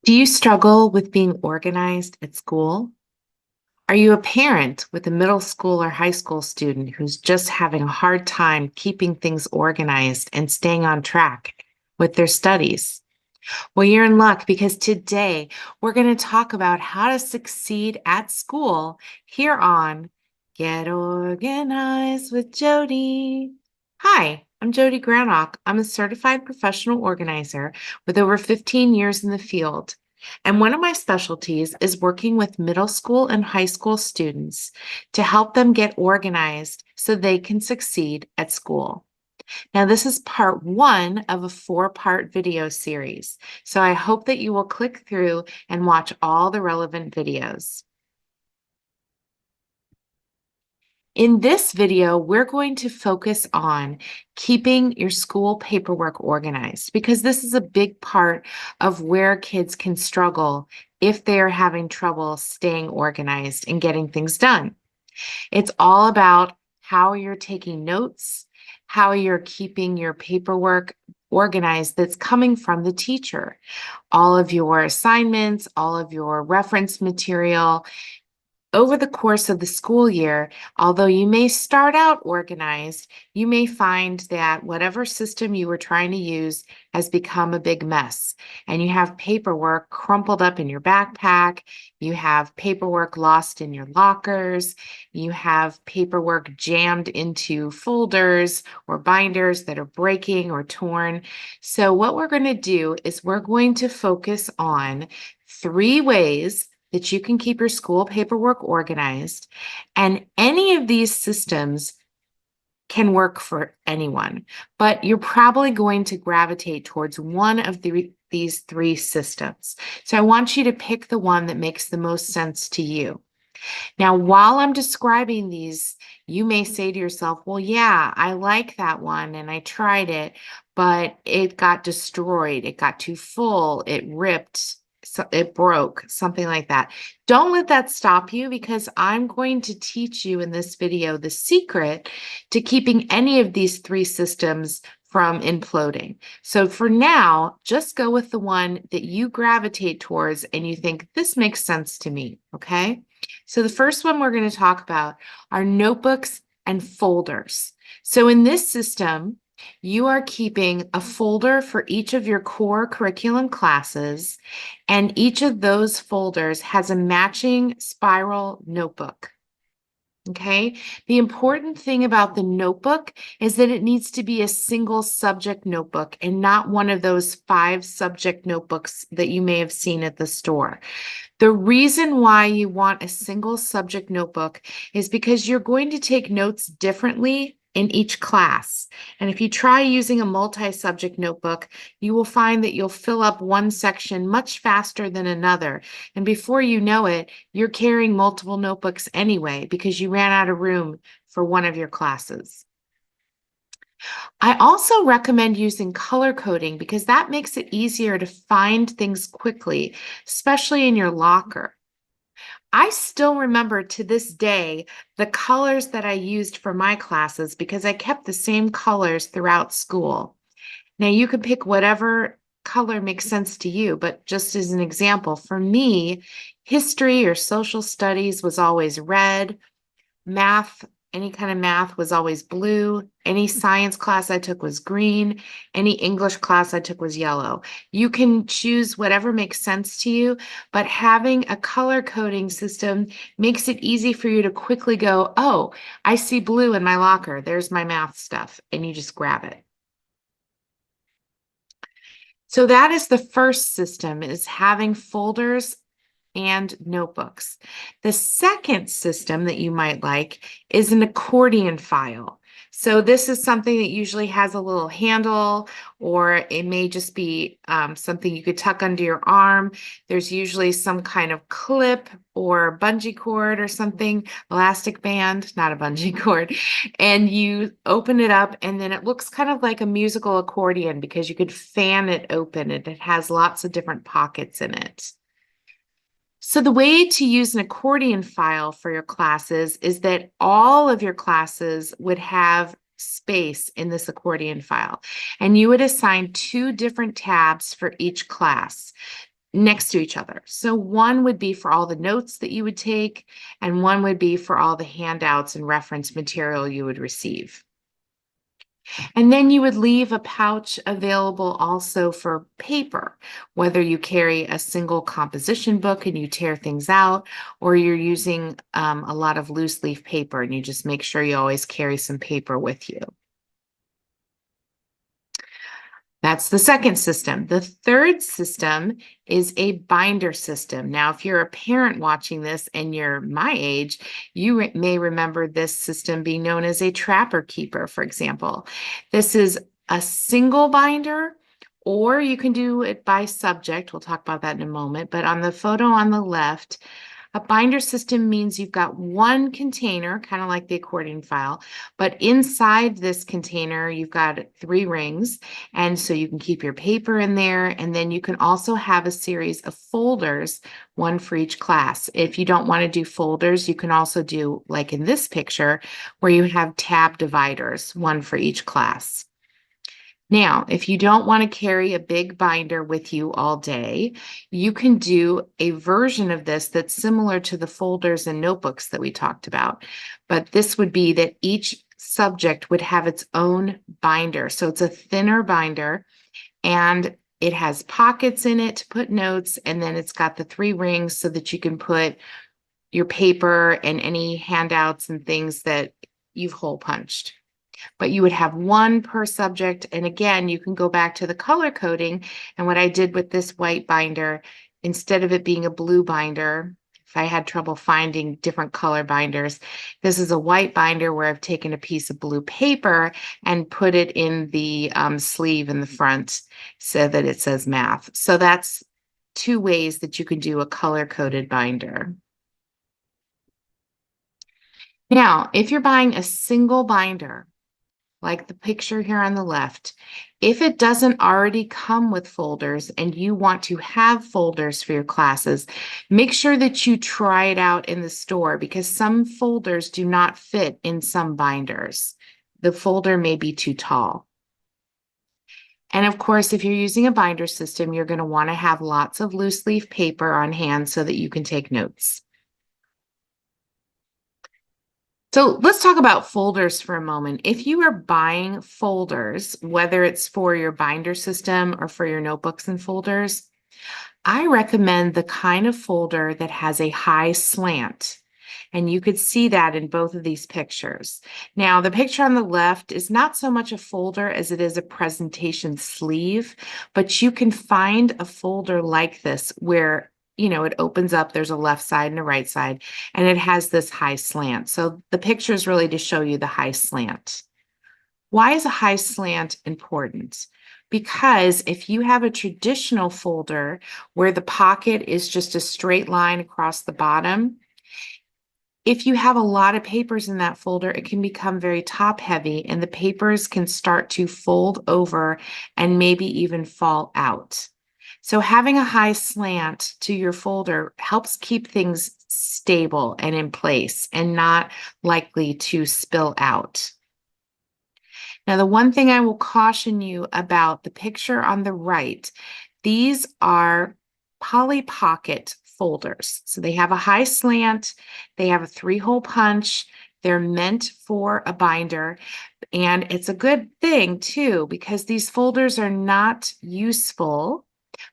Do you struggle with being organized at school? Are you a parent with a middle school or high school student who's just having a hard time keeping things organized and staying on track with their studies? Well, you're in luck because today we're going to talk about how to succeed at school here on Get Organized with Jodi. Hi, I'm Jodi Granock. I'm a certified professional organizer with over 15 years in the field. And one of my specialties is working with middle school and high school students to help them get organized so they can succeed at school. Now, this is part one of a four-part video series, so I hope that you will click through and watch all the relevant videos. In this video, we're going to focus on keeping your school paperwork organized because this is a big part of where kids can struggle if they are having trouble staying organized and getting things done. It's all about how you're taking notes, how you're keeping your paperwork organized that's coming from the teacher. All of your assignments, all of your reference material, over the course of the school year, although you may start out organized, you may find that whatever system you were trying to use has become a big mess. And you have paperwork crumpled up in your backpack, you have paperwork lost in your lockers, you have paperwork jammed into folders or binders that are breaking or torn. So what we're going to do is we're going to focus on 3 ways that you can keep your school paperwork organized. And any of these systems can work for anyone, but you're probably going to gravitate towards one of these 3 systems. So I want you to pick the one that makes the most sense to you. Now, while I'm describing these, you may say to yourself, well, yeah, I like that one and I tried it, but it got destroyed. It got too full. It ripped. So it broke, something like that. Don't let that stop you because I'm going to teach you in this video the secret to keeping any of these 3 systems from imploding. So for now, just go with the one that you gravitate towards and you think this makes sense to me, okay? So the first one we're going to talk about are notebooks and folders. So in this system, you are keeping a folder for each of your core curriculum classes, and each of those folders has a matching spiral notebook. Okay, the important thing about the notebook is that it needs to be a single subject notebook and not one of those 5 subject notebooks that you may have seen at the store. The reason why you want a single subject notebook is because you're going to take notes differently in each class. And if you try using a multi-subject notebook, you will find that you'll fill up one section much faster than another. And before you know it, you're carrying multiple notebooks anyway because you ran out of room for one of your classes. I also recommend using color coding because that makes it easier to find things quickly, especially in your locker. I still remember to this day the colors that I used for my classes because I kept the same colors throughout school. Now you can pick whatever color makes sense to you, but just as an example, for me, history or social studies was always red, math, any kind of math was always blue. Any science class I took was green. Any English class I took was yellow. You can choose whatever makes sense to you, but having a color coding system makes it easy for you to quickly go, oh, I see blue in my locker. There's my math stuff, and you just grab it. So that is the first system, is having folders and notebooks. The second system that you might like is an accordion file. So this is something that usually has a little handle, or it may just be something you could tuck under your arm. There's usually some kind of clip or bungee cord or something, elastic band, not a bungee cord, and you open it up and then it looks kind of like a musical accordion because you could fan it open and it has lots of different pockets in it. So the way to use an accordion file for your classes is that all of your classes would have space in this accordion file, and you would assign 2 different tabs for each class. next to each other. So one would be for all the notes that you would take, and one would be for all the handouts and reference material you would receive. And then you would leave a pouch available also for paper, whether you carry a single composition book and you tear things out, or you're using a lot of loose leaf paper and you just make sure you always carry some paper with you. That's the second system. The third system is a binder system. Now, if you're a parent watching this and you're my age, you may remember this system being known as a trapper keeper, for example. This is a single binder, or you can do it by subject. We'll talk about that in a moment. But on the photo on the left, a binder system means you've got one container, kind of like the accordion file, but inside this container, you've got 3 rings. And so you can keep your paper in there. And then you can also have a series of folders, one for each class. If you don't want to do folders, you can also do, like in this picture, where you have tab dividers, one for each class. Now, if you don't want to carry a big binder with you all day, you can do a version of this that's similar to the folders and notebooks that we talked about. But this would be that each subject would have its own binder. So it's a thinner binder, and it has pockets in it to put notes, and then it's got the 3 rings so that you can put your paper and any handouts and things that you've hole punched. But you would have one per subject. And again, you can go back to the color coding. And what I did with this white binder, instead of it being a blue binder, if I had trouble finding different color binders, this is a white binder where I've taken a piece of blue paper and put it in the sleeve in the front so that it says math. So that's 2 ways that you can do a color-coded binder. Now, if you're buying a single binder, like the picture here on the left, if it doesn't already come with folders and you want to have folders for your classes, make sure that you try it out in the store, because some folders do not fit in some binders. The folder may be too tall. And of course, if you're using a binder system, you're going to want to have lots of loose leaf paper on hand so that you can take notes. So let's talk about folders for a moment. If you are buying folders, whether it's for your binder system or for your notebooks and folders, I recommend the kind of folder that has a high slant. And you could see that in both of these pictures. Now, the picture on the left is not so much a folder as it is a presentation sleeve, but you can find a folder like this where it opens up, there's a left side and a right side, and it has this high slant. So the picture is really to show you the high slant. Why is a high slant important? Because if you have a traditional folder where the pocket is just a straight line across the bottom, if you have a lot of papers in that folder, it can become very top heavy and the papers can start to fold over and maybe even fall out. So having a high slant to your folder helps keep things stable and in place and not likely to spill out. Now, the one thing I will caution you about the picture on the right, these are Polly Pocket folders. So they have a high slant, they have a 3-hole punch, they're meant for a binder. And it's a good thing too, because these folders are not useful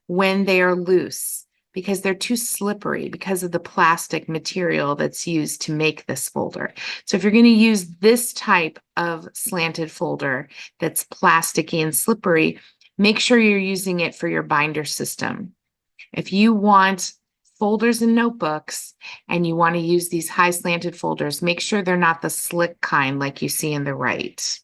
when they are loose, because they're too slippery because of the plastic material that's used to make this folder. So if you're going to use this type of slanted folder that's plasticky and slippery, make sure you're using it for your binder system. If you want folders and notebooks and you want to use these high slanted folders, make sure they're not the slick kind like you see in the right.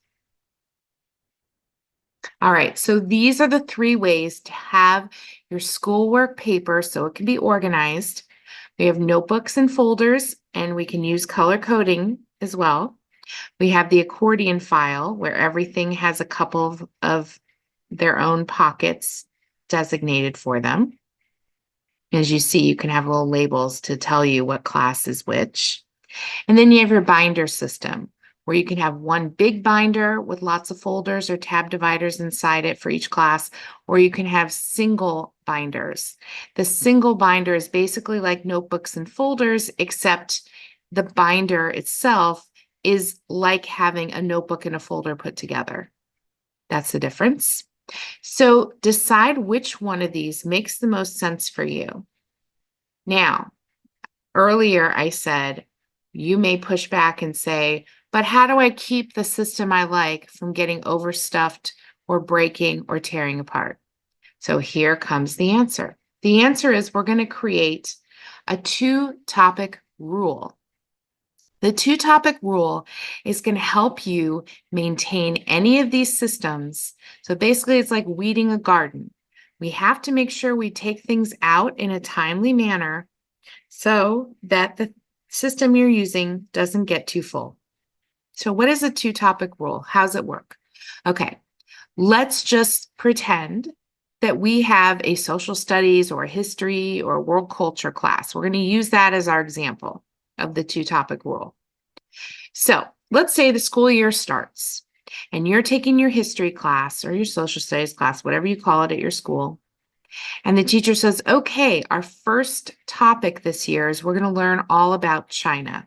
All right, so these are the 3 ways to have your schoolwork paper so it can be organized. We have notebooks and folders, and we can use color coding as well. We have the accordion file where everything has a couple of their own pockets designated for them. As you see, you can have little labels to tell you what class is which. And then you have your binder system, where you can have one big binder with lots of folders or tab dividers inside it for each class, or you can have single binders. The single binder is basically like notebooks and folders, except the binder itself is like having a notebook and a folder put together. That's the difference. So decide which one of these makes the most sense for you. Now, earlier I said, you may push back and say, but how do I keep the system I like from getting overstuffed or breaking or tearing apart? So here comes the answer. The answer is we're going to create a two-topic rule. The two-topic rule is going to help you maintain any of these systems. So basically, it's like weeding a garden. We have to make sure we take things out in a timely manner so that the system you're using doesn't get too full. So what is a two-topic rule? How does it work? Okay, let's just pretend that we have a social studies or a history or world culture class. We're going to use that as our example of the two-topic rule. So let's say the school year starts and you're taking your history class or your social studies class, whatever you call it at your school. And the teacher says, okay, our first topic this year is we're going to learn all about China.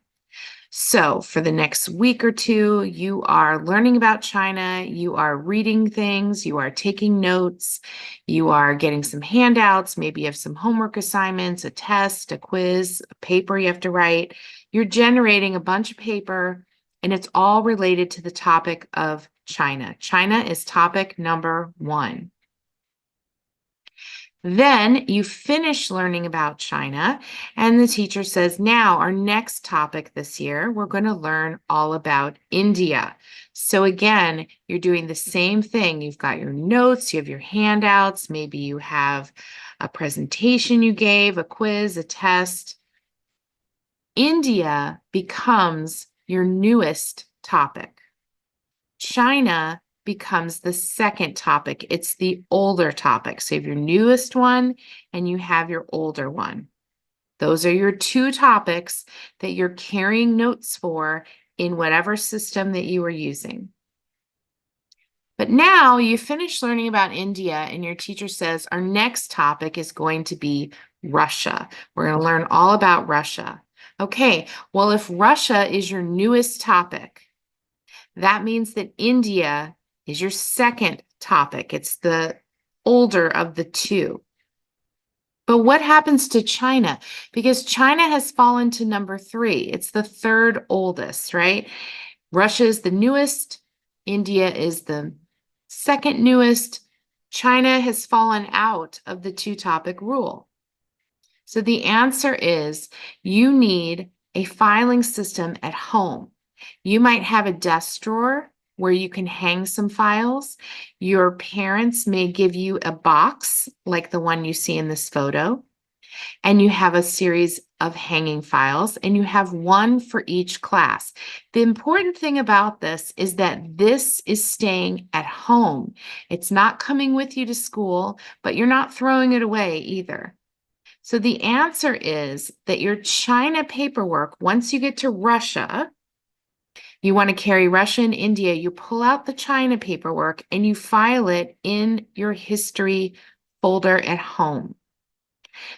So for the next week or two, you are learning about China, you are reading things, you are taking notes, you are getting some handouts, maybe you have some homework assignments, a test, a quiz, a paper you have to write. You're generating a bunch of paper, and it's all related to the topic of China. China is topic number 1. Then you finish learning about China, and the teacher says, now our next topic this year, we're going to learn all about India. So again, you're doing the same thing. You've got your notes, you have your handouts, maybe you have a presentation you gave, a quiz, a test. India becomes your newest topic. China becomes the second topic. It's the older topic. So you have your newest one and you have your older one. Those are your two topics that you're carrying notes for in whatever system that you are using. But now you finish learning about India and your teacher says, our next topic is going to be Russia. We're going to learn all about Russia. Okay, well, if Russia is your newest topic, that means that India is your second topic. It's the older of the two. But what happens to China? Because China has fallen to number 3. It's the third oldest, right? Russia is the newest. India is the second newest. China has fallen out of the two-topic rule. So the answer is you need a filing system at home. You might have a desk drawer where you can hang some files. Your parents may give you a box like the one you see in this photo, and you have a series of hanging files, and you have one for each class. The important thing about this is that this is staying at home. It's not coming with you to school, but you're not throwing it away either. So the answer is that your China paperwork, once you get to Russia, you want to carry Russia and India, you pull out the China paperwork and you file it in your history folder at home.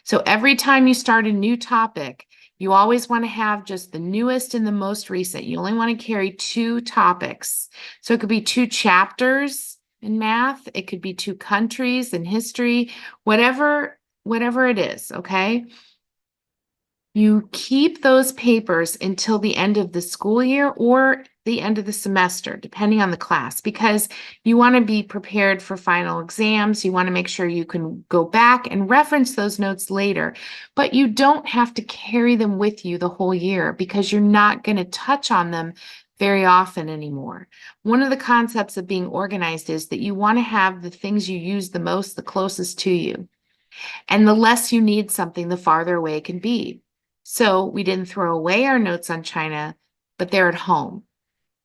So every time you start a new topic, you always want to have just the newest and the most recent. You only want to carry 2 topics. So it could be 2 chapters in math. It could be 2 countries in history, whatever it is, okay? You keep those papers until the end of the school year or the end of the semester, depending on the class, because you want to be prepared for final exams. You want to make sure you can go back and reference those notes later, but you don't have to carry them with you the whole year because you're not going to touch on them very often anymore. One of the concepts of being organized is that you want to have the things you use the most, the closest to you. And the less you need something, the farther away it can be. So we didn't throw away our notes on China, but they're at home.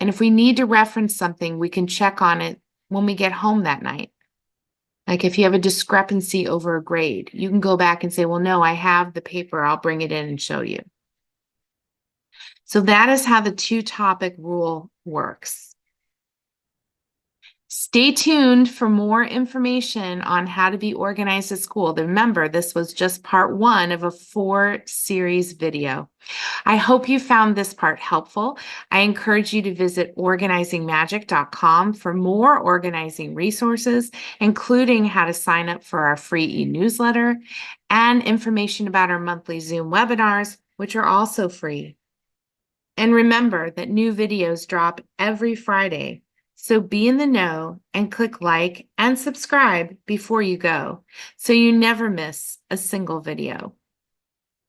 And if we need to reference something, we can check on it when we get home that night. Like if you have a discrepancy over a grade, you can go back and say, well, no, I have the paper. I'll bring it in and show you. So that is how the two-topic rule works. Stay tuned for more information on how to be organized at school. Remember, this was just part 1 of a 4-series video. I hope you found this part helpful. I encourage you to visit organizingmagic.com for more organizing resources, including how to sign up for our free e-newsletter and information about our monthly Zoom webinars, which are also free. And remember that new videos drop every Friday. So be in the know and click like and subscribe before you go, so you never miss a single video.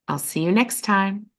I'll see you next time.